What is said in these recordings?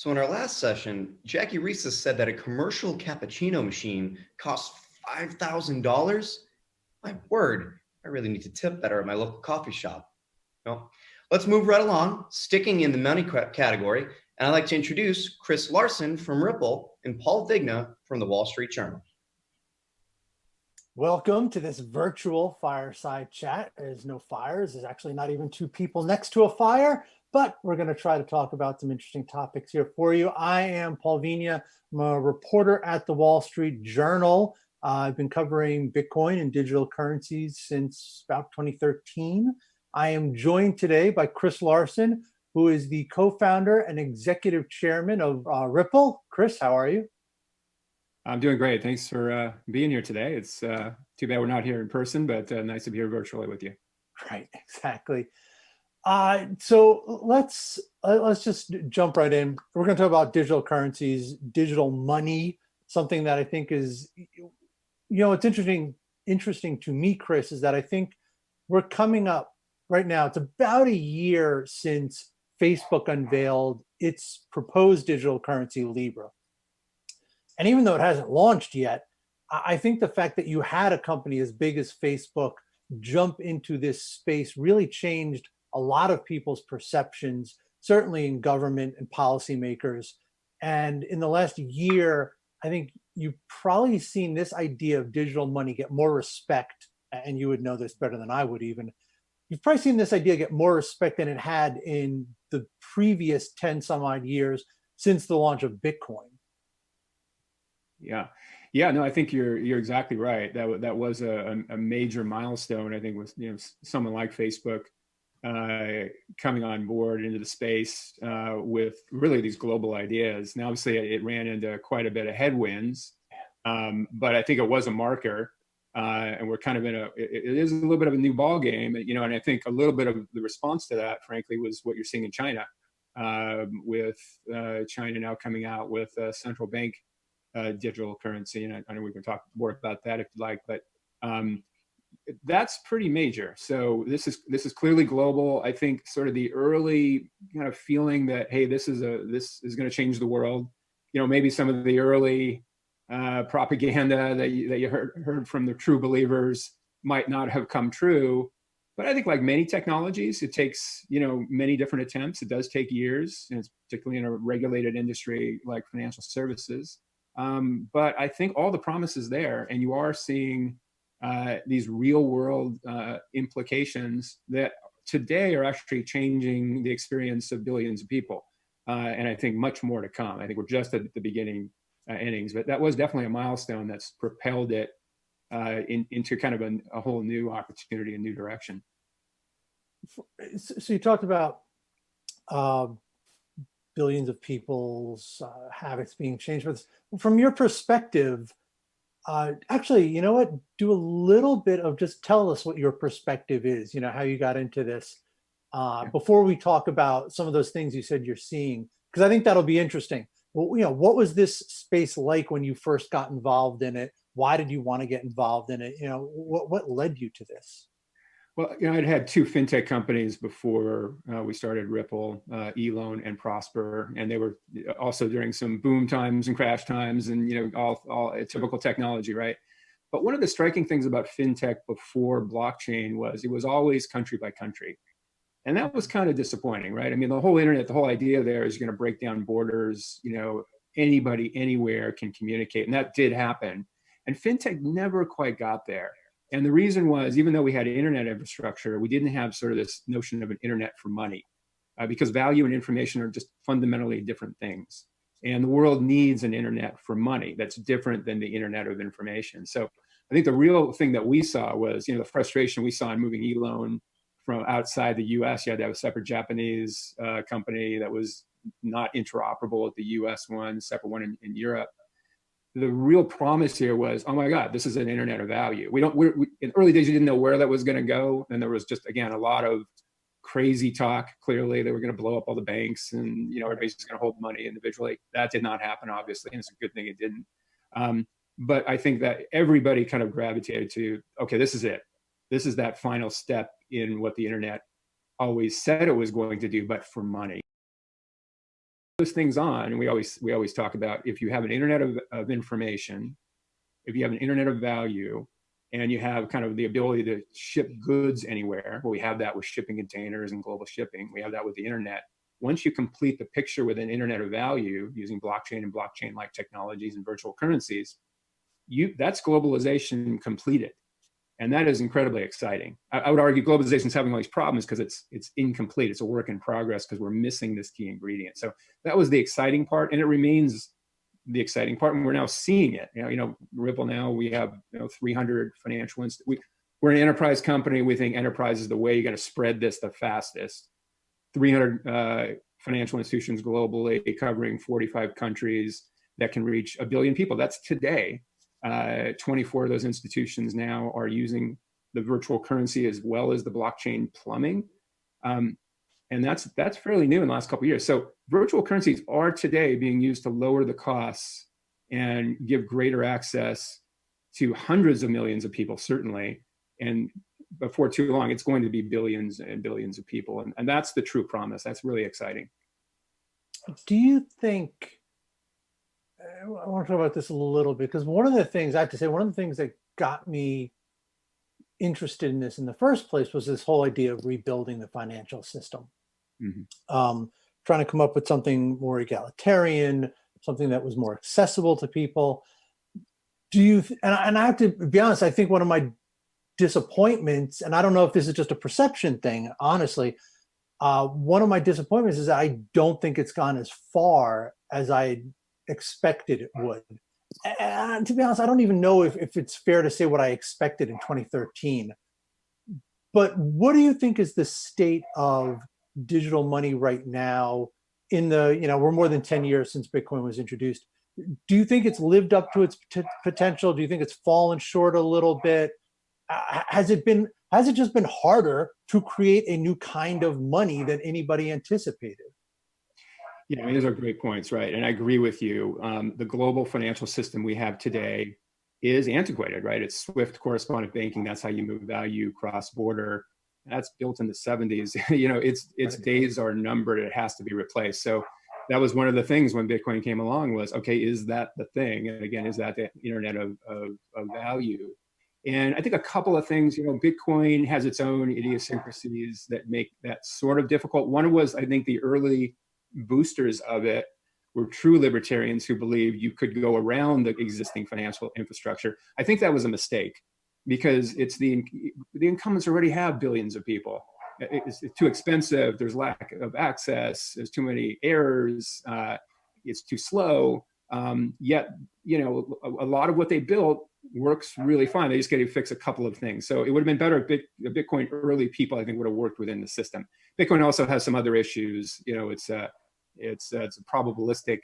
So in our last session, Jackie Reese said that a commercial cappuccino machine costs $5,000. My word, I really need to tip better at my local coffee shop. Well, let's move right along, sticking in the money category, and I'd like to introduce Chris Larsen from Ripple and Paul Vigna from the Wall Street Journal. Welcome to this virtual fireside chat. There's no fires. There's actually not even two people next to a fire, but we're going to try to talk about some interesting topics here for you. I am Paul Vigna. I'm a reporter at the Wall Street Journal. I've been covering Bitcoin and digital currencies since about 2013. I am joined today by Chris Larsen, who is the co-founder and executive chairman of Ripple. Chris, how are you? I'm doing great. Thanks for being here today. It's too bad we're not here in person, but nice to be here virtually with you. Right, exactly. So let's just jump right in. We're going to talk about digital currencies, digital money, something that I think is, it's interesting to me, Chris, is that I think we're coming up right now. It's about a year since Facebook unveiled its proposed digital currency, Libra. And even though it hasn't launched yet, I think the fact that you had a company as big as Facebook jump into this space really changed a lot of people's perceptions, certainly in government and policymakers. And in the last year, I think you've probably seen this idea of digital money get more respect, and you would know this better than I would even. You've probably seen this idea get more respect than it had in the previous 10 some odd years since the launch of Bitcoin. Yeah, no, I think you're exactly right. That was a major milestone. I think with someone like Facebook coming on board into the space with really these global ideas. Now, obviously, it ran into quite a bit of headwinds, but I think it was a marker, and we're kind of it is a little bit of a new ball game, and I think a little bit of the response to that, frankly, was what you're seeing in China, with China now coming out with a central bank digital currency, and I know we can talk more about that if you like, but that's pretty major. So this is clearly global. I think sort of the early kind of feeling that, hey, this is going to change the world. Maybe some of the early propaganda that you heard from the true believers might not have come true. But I think, like many technologies, it takes many different attempts. It does take years, and it's particularly in a regulated industry like financial services. But I think all the promise is there, and you are seeing these real world implications that today are actually changing the experience of billions of people. And I think much more to come. I think we're just at the beginning innings, but that was definitely a milestone that's propelled it into kind of a whole new opportunity, a new direction. So you talked about billions of people's habits being changed. But from your perspective, actually, you know what? Do a little bit of just tell us what your perspective is, how you got into this before we talk about some of those things you said you're seeing, because I think that'll be interesting. Well, what was this space like when you first got involved in it? Why did you want to get involved in it? What led you to this? Well, I'd had two fintech companies before we started Ripple, eLoan and Prosper, and they were also during some boom times and crash times, and all typical technology, right? But one of the striking things about fintech before blockchain was it was always country by country, and that was kind of disappointing, right? I mean, the whole internet, the whole idea there is going to break down borders. Anybody anywhere can communicate, and that did happen, and fintech never quite got there. And the reason was, even though we had internet infrastructure, we didn't have sort of this notion of an internet for money, because value and information are just fundamentally different things. And the world needs an internet for money that's different than the internet of information. So I think the real thing that we saw was, the frustration we saw in moving eLoan from outside the US. You had to have a separate Japanese company that was not interoperable with the US one, separate one in Europe. The real promise here was, oh my God, this is an internet of value. We in early days, you didn't know where that was going to go. And there was just, again, a lot of crazy talk. Clearly, they were going to blow up all the banks and, everybody's just going to hold money individually. That did not happen, obviously. And it's a good thing it didn't. But I think that everybody kind of gravitated to, okay, this is it. This is that final step in what the internet always said it was going to do, but for money. those things on, and we always talk about, if you have an internet of information, if you have an internet of value, and you have kind of the ability to ship goods anywhere, well, we have that with shipping containers and global shipping. We have that with the internet. Once you complete the picture with an internet of value using blockchain and blockchain-like technologies and virtual currencies, that's globalization completed. And that is incredibly exciting. I would argue globalization is having all these problems because it's incomplete. It's a work in progress because we're missing this key ingredient. So that was the exciting part, and it remains the exciting part. And we're now seeing it. Ripple now, we have 300 financial institutions. We're an enterprise company. We think enterprise is the way you're going to spread this the fastest. 300 financial institutions globally, covering 45 countries, that can reach 1 billion people. That's today. 24 of those institutions now are using the virtual currency as well as the blockchain plumbing. And that's fairly new in the last couple of years. So virtual currencies are today being used to lower the costs and give greater access to hundreds of millions of people, certainly. And before too long, it's going to be billions and billions of people. And that's the true promise. That's really exciting. Do you think, I want to talk about this a little bit, because one of the things that got me interested in this in the first place was this whole idea of rebuilding the financial system. Mm-hmm. Trying to come up with something more egalitarian, something that was more accessible to people. And I have to be honest, I think one of my disappointments, and I don't know if this is just a perception thing, honestly, one of my disappointments is that I don't think it's gone as far as I expected it would. And to be honest, I don't even know if it's fair to say what I expected in 2013. But what do you think is the state of digital money right now we're more than 10 years since Bitcoin was introduced. Do you think it's lived up to its potential? Do you think it's fallen short a little bit? Has it just been harder to create a new kind of money than anybody anticipated? Yeah, those are great points, right? And I agree with you. The global financial system we have today is antiquated, right? It's SWIFT correspondent banking. That's how you move value cross-border. That's built in the 70s. Its days are numbered. It has to be replaced. So that was one of the things when Bitcoin came along was, okay, is that the thing? And again, is that the internet of value? And I think a couple of things, Bitcoin has its own idiosyncrasies that make that sort of difficult. One was, I think, the early boosters of it were true libertarians who believed you could go around the existing financial infrastructure. I think that was a mistake, because it's the incumbents already have billions of people. It's too expensive. There's lack of access. There's too many errors. It's too slow. Yet, a lot of what they built works really fine. They just got to fix a couple of things. So it would have been better if Bitcoin early people, I think, would have worked within the system. Bitcoin also has some other issues. It's a probabilistic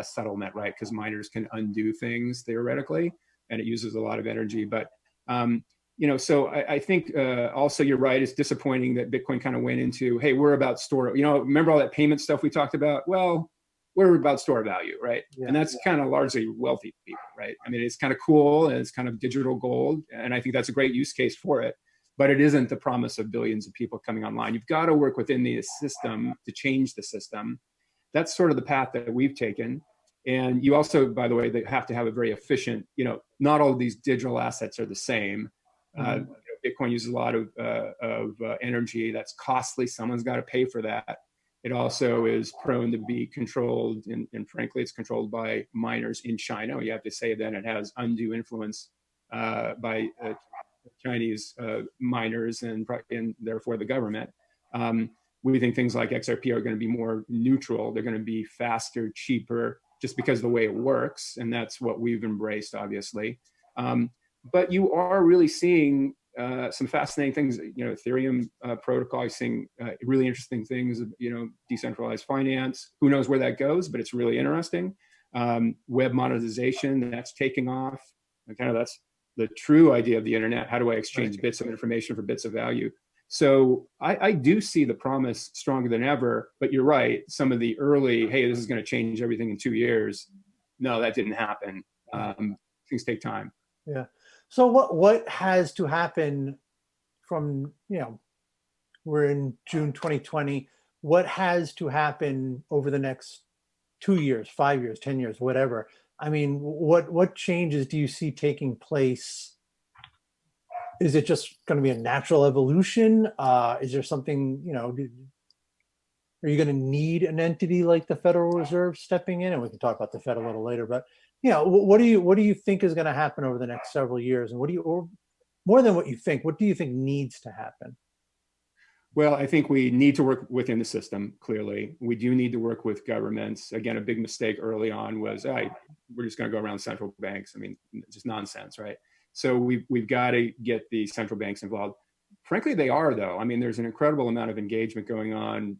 settlement, right? Because miners can undo things theoretically, and it uses a lot of energy. But so I think also you're right. It's disappointing that Bitcoin kind of went into, hey, we're about store. Remember all that payment stuff we talked about? Well, we're about store value, right? Yeah, and that's kind of largely wealthy people, right? I mean, it's kind of cool and it's kind of digital gold, and I think that's a great use case for it. But it isn't the promise of billions of people coming online. You've got to work within the system to change the system. That's sort of the path that we've taken. And you also, by the way, they have to have a very efficient, not all of these digital assets are the same. Mm-hmm. Bitcoin uses a lot of energy that's costly. Someone's got to pay for that. It also is prone to be controlled, and frankly, it's controlled by miners in China. You have to say that it has undue influence by Chinese miners and therefore the government. We think things like XRP are going to be more neutral. They're going to be faster, cheaper, just because of the way it works. And that's what we've embraced, obviously. But you are really seeing some fascinating things. Ethereum protocol is seeing really interesting things, decentralized finance. Who knows where that goes, but it's really interesting. Web monetization, that's taking off. And kind of that's the true idea of the internet. How do I exchange bits of information for bits of value? So I do see the promise stronger than ever, but you're right. Some of the early, hey, this is going to change everything in 2 years. No, that didn't happen. Things take time. Yeah. So what has to happen from, we're in June 2020. What has to happen over the next 2 years, 5 years, 10 years, whatever. I mean, what changes do you see taking place? Is it just going to be a natural evolution? Is there something, are you going to need an entity like the Federal Reserve stepping in? And we can talk about the Fed a little later, but what do you think is going to happen over the next several years? And or more than what you think, what do you think needs to happen? Well, I think we need to work within the system, clearly. We do need to work with governments. Again, a big mistake early on was, we're just going to go around central banks. I mean, just nonsense, right? So we've got to get the central banks involved. Frankly, they are, though. I mean, there's an incredible amount of engagement going on,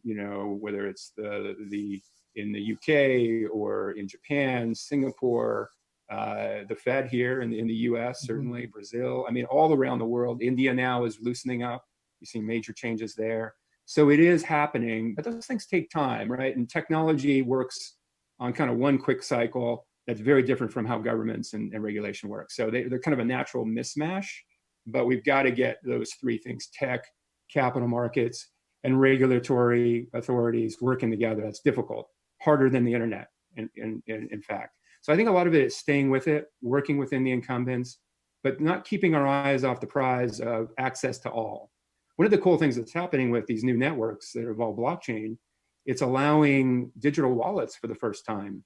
whether it's in the UK or in Japan, Singapore, the Fed here in the US, certainly, Brazil. I mean, all around the world. India now is loosening up. You're seeing major changes there. So it is happening, but those things take time, right? And technology works on kind of one quick cycle that's very different from how governments and regulation work. So they're kind of a natural mismatch, but we've got to get those three things: tech, capital markets, and regulatory authorities working together. That's difficult, harder than the internet, in fact. So I think a lot of it is staying with it, working within the incumbents, but not keeping our eyes off the prize of access to all. One of the cool things that's happening with these new networks that involve blockchain, it's allowing digital wallets for the first time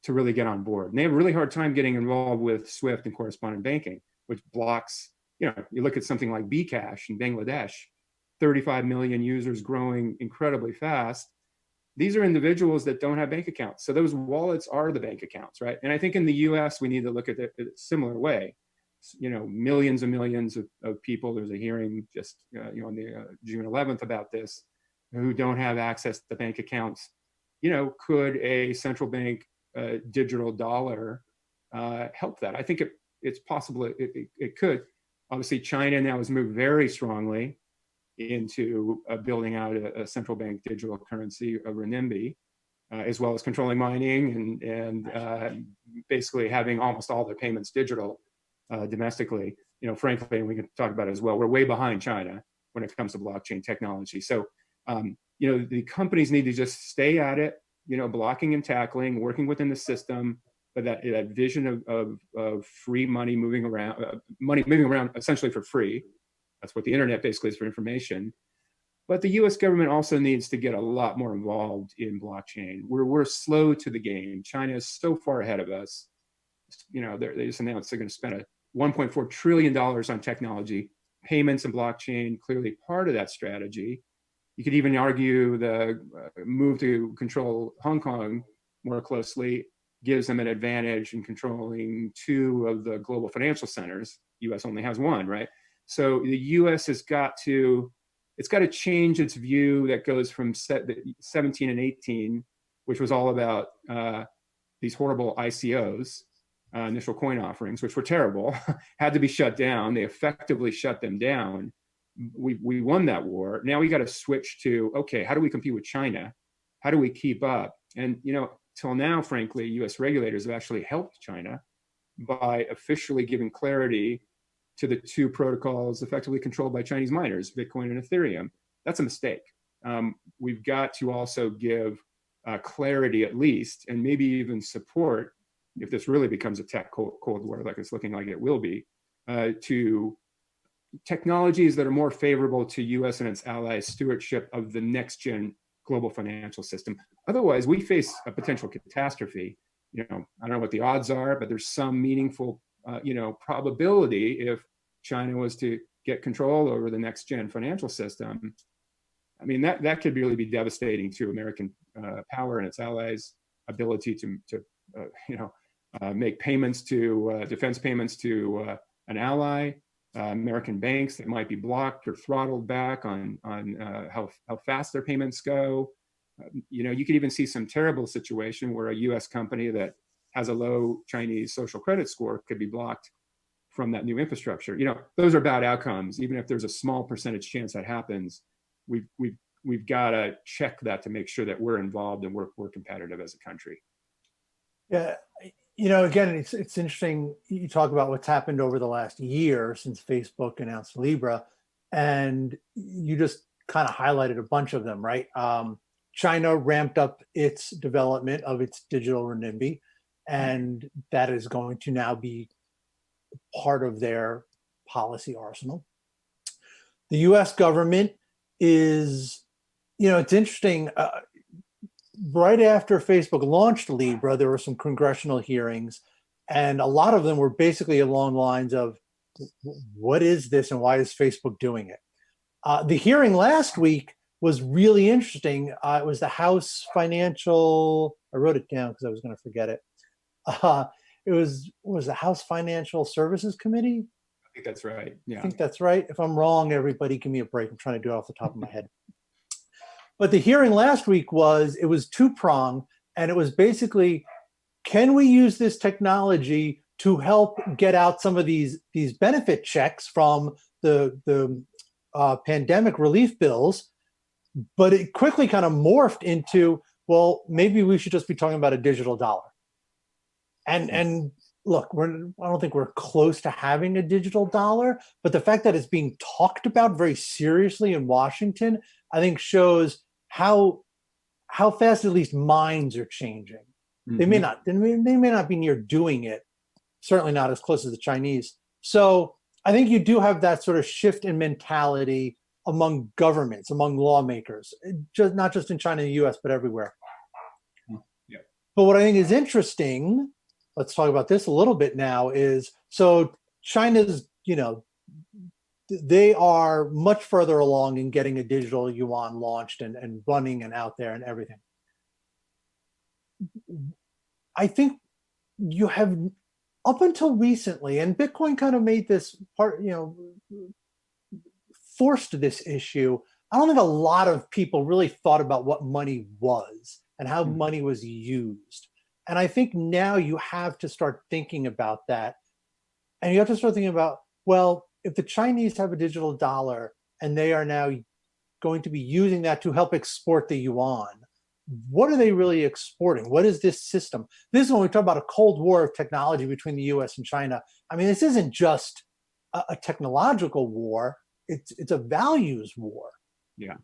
to really get on board. And they have a really hard time getting involved with SWIFT and correspondent banking, which blocks, you look at something like Bcash in Bangladesh, 35 million users, growing incredibly fast. These are individuals that don't have bank accounts. So those wallets are the bank accounts, right? And I think in the US, we need to look at it a similar way. Millions and millions of people. There's a hearing just on the June 11th about this, who don't have access to bank accounts. Could a central bank digital dollar help that? I think it's possible it could. Obviously, China now has moved very strongly into building out a central bank digital currency, a renminbi, as well as controlling mining and basically having almost all their payments digital. Domestically, frankly, and we can talk about it as well, we're way behind China when it comes to blockchain technology. So, the companies need to just stay at it, blocking and tackling, working within the system, but that vision of free money moving around essentially for free. That's what the internet basically is for information. But the U.S. government also needs to get a lot more involved in blockchain. We're slow to the game. China is so far ahead of us. They just announced they're going to spend $1.4 trillion on technology, payments and blockchain, clearly part of that strategy. You could even argue the move to control Hong Kong more closely gives them an advantage in controlling two of the global financial centers. US only has one, right? So the US has got to change its view that goes from 17 and 18, which was all about these horrible ICOs, initial coin offerings, which were terrible, had to be shut down. They effectively shut them down. We won that war. Now we got to switch to, okay, how do we compete with China? How do we keep up? And, till now, frankly, US regulators have actually helped China by officially giving clarity to the two protocols effectively controlled by Chinese miners, Bitcoin and Ethereum. That's a mistake. We've got to also give clarity, at least, and maybe even support, if this really becomes a tech cold war, like it's looking like it will be, to technologies that are more favorable to US and its allies' stewardship of the next gen global financial system. Otherwise, we face a potential catastrophe. I don't know what the odds are, but there's some meaningful, probability if China was to get control over the next gen financial system. I mean, that could really be devastating to American power and its allies' ability to make payments to defense payments to an ally. American banks that might be blocked or throttled back on how fast their payments go. You could even see some terrible situation where a U.S. company that has a low Chinese social credit score could be blocked from that new infrastructure. Those are bad outcomes. Even if there's a small percentage chance that happens, we've got to check that to make sure that we're involved and we're competitive as a country. Yeah. Again, it's interesting. You talk about what's happened over the last year since Facebook announced Libra, and you just kind of highlighted a bunch of them, right? China ramped up its development of its digital renminbi, and that is going to now be part of their policy arsenal. The US government is, it's interesting. Right after Facebook launched Libra, there were some congressional hearings, and a lot of them were basically along the lines of, what is this and why is Facebook doing it? The hearing last week was really interesting. It was the House Financial, I wrote it down because I was going to forget it. It was the House Financial Services Committee? I think that's right. Yeah. I think that's right. If I'm wrong, everybody give me a break. I'm trying to do it off the top of my head. But the hearing last week it was two-pronged, and it was basically, can we use this technology to help get out some of these benefit checks from the pandemic relief bills? But it quickly kind of morphed into, well, maybe we should just be talking about a digital dollar. And look, I don't think we're close to having a digital dollar, but the fact that it's being talked about very seriously in Washington, I think shows how fast at least minds are changing. Mm-hmm. They may not be near doing it, certainly not as close as the Chinese. So I think you do have that sort of shift in mentality among governments, among lawmakers, not just in China and the US, but everywhere. Yeah. But what I think is interesting, let's talk about this a little bit now, is so China's, they are much further along in getting a digital yuan launched and running and out there and everything. I think you have, up until recently, and Bitcoin kind of made this part, forced this issue. I don't think a lot of people really thought about what money was and how money was used. And I think now you have to start thinking about that. And you have to start thinking about, well, if the Chinese have a digital dollar and they are now going to be using that to help export the yuan, what are they really exporting? What is this system? This is when we talk about a Cold War of technology between the US and China. I mean, this isn't just a technological war. It's a values war. Yeah.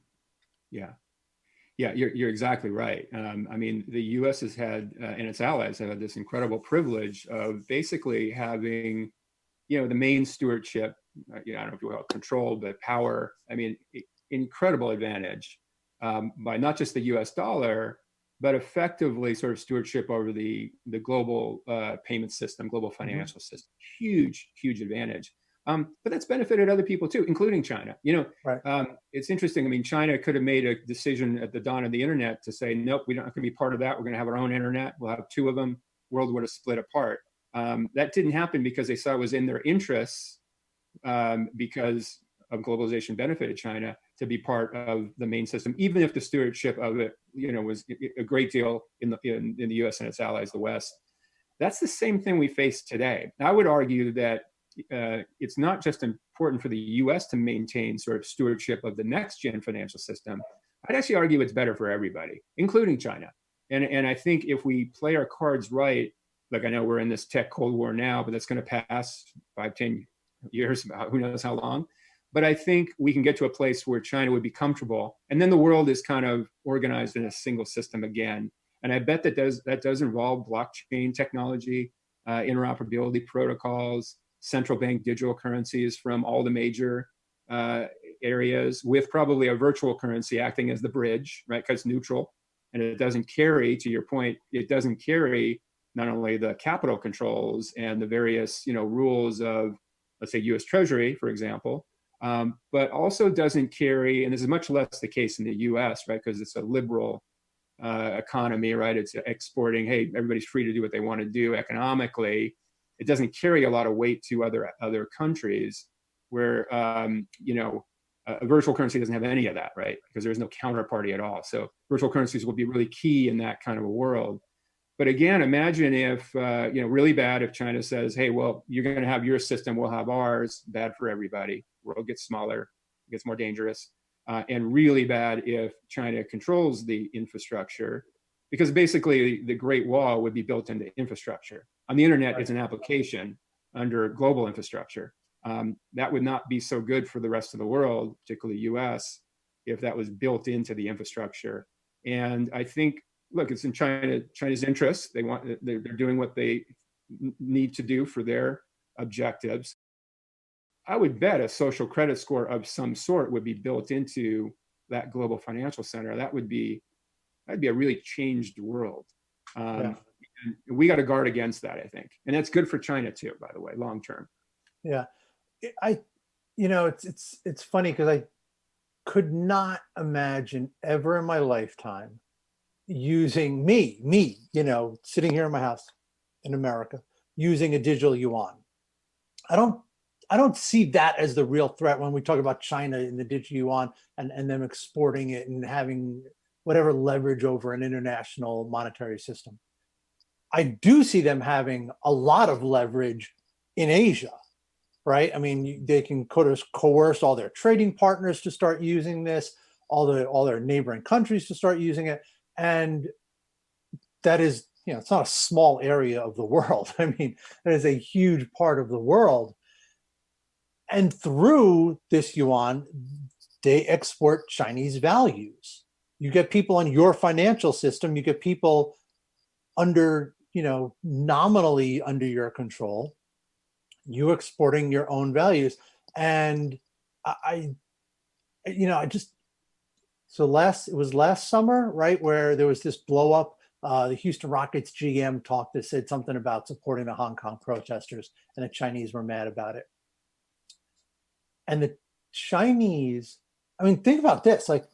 You're exactly right. I mean, the U.S. has had, and its allies have had this incredible privilege of basically having, the main stewardship. I don't know if you will control, but power. I mean, incredible advantage by not just the U.S. dollar, but effectively sort of stewardship over the global payment system, global financial system. Huge advantage. But that's benefited other people too, including China. Right. It's interesting. I mean, China could have made a decision at the dawn of the internet to say, nope, we're not going to be part of that. We're going to have our own internet. We'll have two of them. World would have split apart. That didn't happen because they saw it was in their interests, because of globalization benefited China to be part of the main system, even if the stewardship of it, was a great deal in the U.S. and its allies, the West. That's the same thing we face today. I would argue that it's not just important for the U.S. to maintain sort of stewardship of the next gen financial system. I'd actually argue it's better for everybody, including China. And I think if we play our cards right, like I know we're in this tech Cold War now, but that's going to pass 5-10 years, about who knows how long. But I think we can get to a place where China would be comfortable, and then the world is kind of organized in a single system again. And I bet that does involve blockchain technology, interoperability protocols, central bank digital currencies from all the major areas, with probably a virtual currency acting as the bridge, right? Because it's neutral, and it doesn't carry, to your point, it doesn't carry not only the capital controls and the various rules of, let's say, U.S. Treasury, for example, but also doesn't carry, and this is much less the case in the U.S., right? Because it's a liberal economy, right? It's exporting, hey, everybody's free to do what they want to do economically. It doesn't carry a lot of weight to other countries where, a virtual currency doesn't have any of that, right? Because there's no counterparty at all. So virtual currencies will be really key in that kind of a world. But again, imagine if, really bad if China says, hey, well, you're going to have your system, we'll have ours, bad for everybody. World gets smaller, gets more dangerous. And really bad if China controls the infrastructure, because basically the Great Wall would be built into infrastructure. On the internet, it's an application under global infrastructure. That would not be so good for the rest of the world, particularly US, if that was built into the infrastructure And I think, look, it's in China's interest. They're doing what they need to do for their objectives. I would bet a social credit score of some sort would be built into that global financial center. That'd be a really changed world. Yeah. And we got to guard against that, I think. And that's good for China too, by the way, long term. Yeah. It's funny because I could not imagine ever in my lifetime using me, sitting here in my house in America, using a digital yuan. I don't see that as the real threat when we talk about China and the digital yuan and them exporting it and having whatever leverage over an international monetary system. I do see them having a lot of leverage in Asia, right? I mean, they can coerce all their trading partners to start using this, all their neighboring countries to start using it. And that is, it's not a small area of the world. I mean, that is a huge part of the world. And through this yuan, they export Chinese values. You get people on your financial system, you get people under, nominally under your control, you exporting your own values. And it was last summer, right, where there was this blow up. The Houston Rockets GM that said something about supporting the Hong Kong protesters, and the Chinese were mad about it. And the Chinese, think about this, like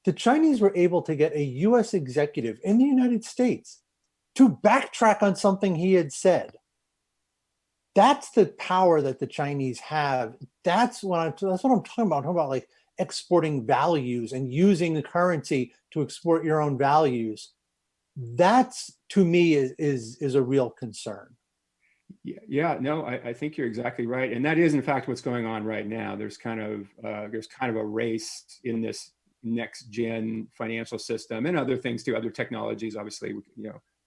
the Chinese were able to get a US executive in the United States to backtrack on something he had said. That's the power that the Chinese have. That's what I'm talking about. I'm talking about like exporting values and using the currency to export your own values. That's, to me, is a real concern. Yeah, no, I think you're exactly right, and that is in fact what's going on right now. There's kind of a race in this next gen financial system and other things too, other technologies. Obviously,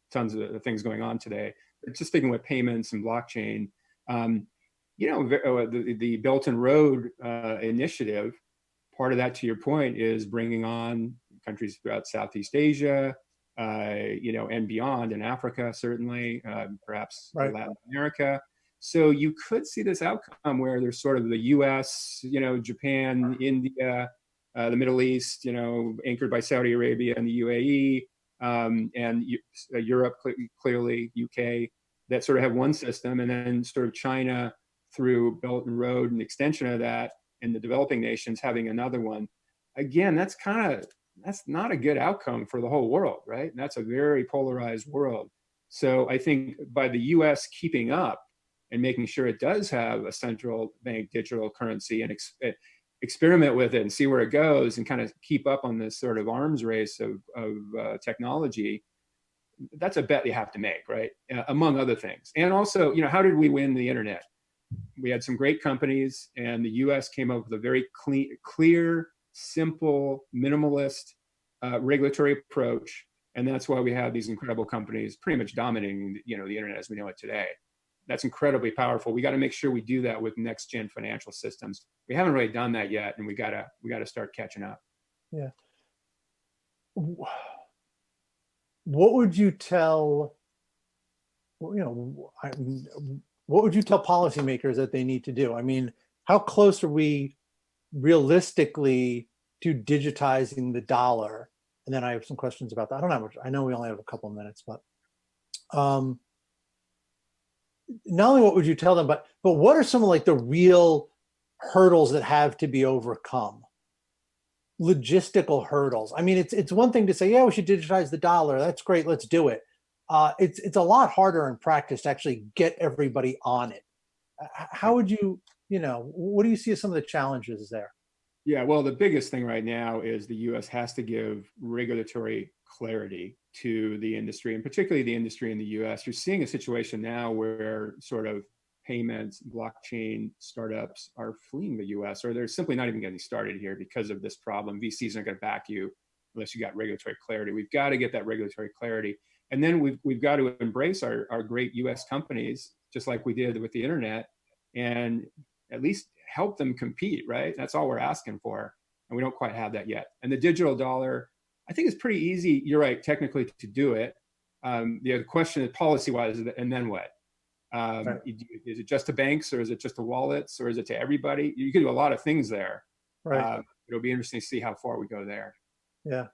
tons of things going on today. But just sticking with payments and blockchain, the Belt and Road initiative. Part of that, to your point, is bringing on countries throughout Southeast Asia, and beyond, in Africa, certainly, perhaps right. Latin America. So you could see this outcome where there's sort of the US, Japan, India, the Middle East, anchored by Saudi Arabia and the UAE, and Europe, clearly, UK, that sort of have one system, and then sort of China through Belt and Road and extension of that, and the developing nations having another one. Again, that's not a good outcome for the whole world, right? And that's a very polarized world. So I think by the US keeping up and making sure it does have a central bank digital currency and experiment with it and see where it goes and kind of keep up on this sort of arms race of technology, that's a bet you have to make, right? Among other things. And also, how did we win the internet? We had some great companies, and the US came up with a very clear, simple, minimalist regulatory approach, and that's why we have these incredible companies pretty much dominating, the internet as we know it today. That's incredibly powerful. We got to make sure we do that with next gen financial systems. We haven't really done that yet, and we got to start catching up. Yeah. What would you tell? What would you tell policymakers that they need to do? I mean, how close are we realistically to digitizing the dollar? And then I have some questions about that. I don't know how much. I know we only have a couple of minutes, but not only what would you tell them, but what are some of like the real hurdles that have to be overcome? Logistical hurdles. I mean, it's one thing to say, yeah, we should digitize the dollar. That's great. Let's do it. It's a lot harder in practice to actually get everybody on it. How would you, what do you see as some of the challenges there? Yeah, well, the biggest thing right now is the US has to give regulatory clarity to the industry, and particularly the industry in the US. You're seeing a situation now where sort of payments, blockchain startups are fleeing the US, or they're simply not even getting started here because of this problem. VCs aren't going to back you unless you got regulatory clarity. We've got to get that regulatory clarity. And then we've got to embrace our great US companies, just like we did with the internet, and at least help them compete, right? That's all we're asking for. And we don't quite have that yet. And the digital dollar, I think it's pretty easy. You're right, technically, to do it. The question is policy-wise, and then what? Right. Is it just to banks, or is it just to wallets, or is it to everybody? You can do a lot of things there. Right. It'll be interesting to see how far we go there. Yeah.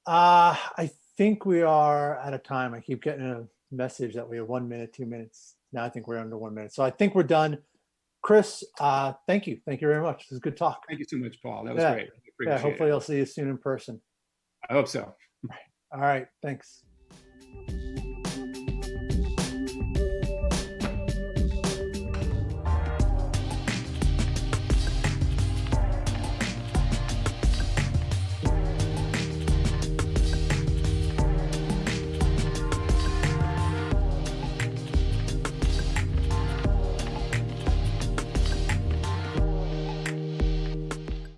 I think we are out of time. I keep getting a message that we have 1 minute, 2 minutes. Now I think we're under 1 minute. So I think we're done. Chris, thank you. Thank you very much. This is a good talk. Thank you so much, Paul. That was Yeah. great. Yeah, hopefully I'll see you soon in person. I hope so. All right. Thanks.